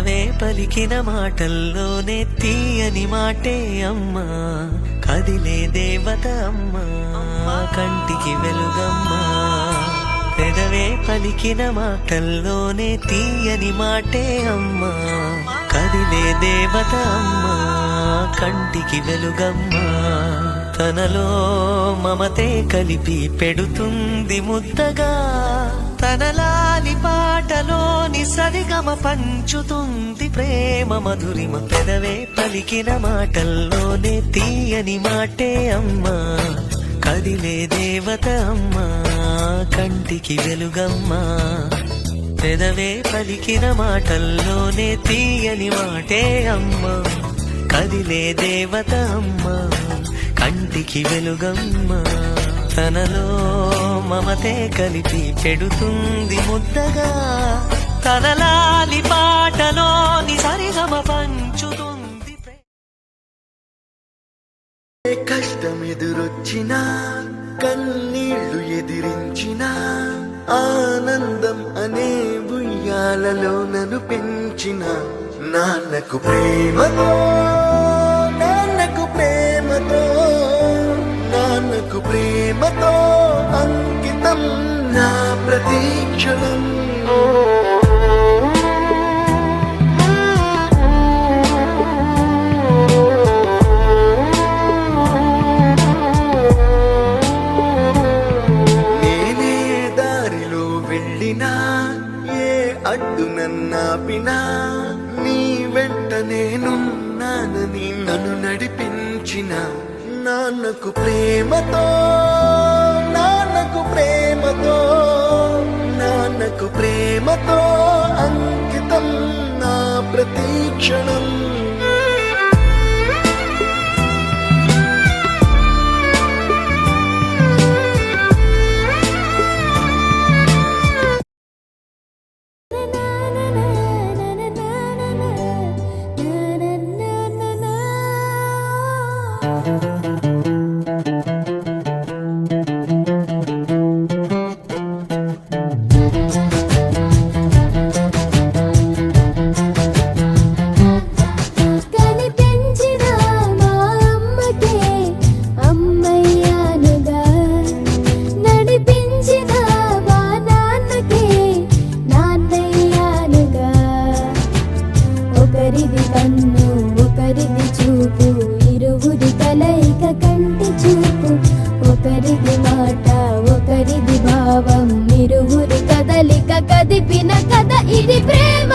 పెదవే పలికిన మాటల్లోనే తీయని మాటే అమ్మా, కదిలే దేవత అమ్మా, కంటికి వెలుగమ్మా. పెదవే పలికిన మాటల్లోనే తీయని మాటే అమ్మా, కదిలే దేవత అమ్మా, కంటికి వెలుగమ్మా. తనలో మమతే కలిపి పెడుతుంది ముద్దగా, తనలాలి పాటలోని సరిగమ పంచుతుంది ప్రేమ మధురిమ. పెదవే పలికిన మాటల్లోనే తీయని మాటే అమ్మా, కదిలే దేవత అమ్మా, కంటికి వెలుగమ్మా. పెదవే పలికిన మాటల్లోనే తీయని మాటే అమ్మా, కదిలే దేవత అమ్మా, కంటికి వెలుగమ్మా. తనలో మమతే కలిపి పెడుతుంది ముద్దగా, తనలాలి పాటలోని సరిగమ పంచుతుంది. కష్టమెదురొచ్చినా కన్నీళ్లు ఎదిరించినా, ఆనందం అనే ఉయ్యాలలో నన్ను పెంచిన నాన్నకు ప్రేమతో, నాన్నకు ప్రేమతో, నాన్నకు ప్రేమతో అంకితం నా ప్రతీక్షణం. నేనే దారిలో వెళ్ళినా, ఏ అడ్డు నన్నాపినా, నీ వెంట నేనున్నానని నన్ను నడిపించిన నాన్నకు ప్రేమతో, నాన్నకు ప్రేమతో, నాన్నకు ప్రేమతో అంకితం నా ప్రతీక్షణం. ఒకరిది కన్ను ఒకరిది చూపు, ఇరువురి కలయిక కంటి చూపు. ఒకరిది మాట ఒకరిది భావం, ఇరువురి కదలిక కదిపిన కథ ఇది ప్రేమ.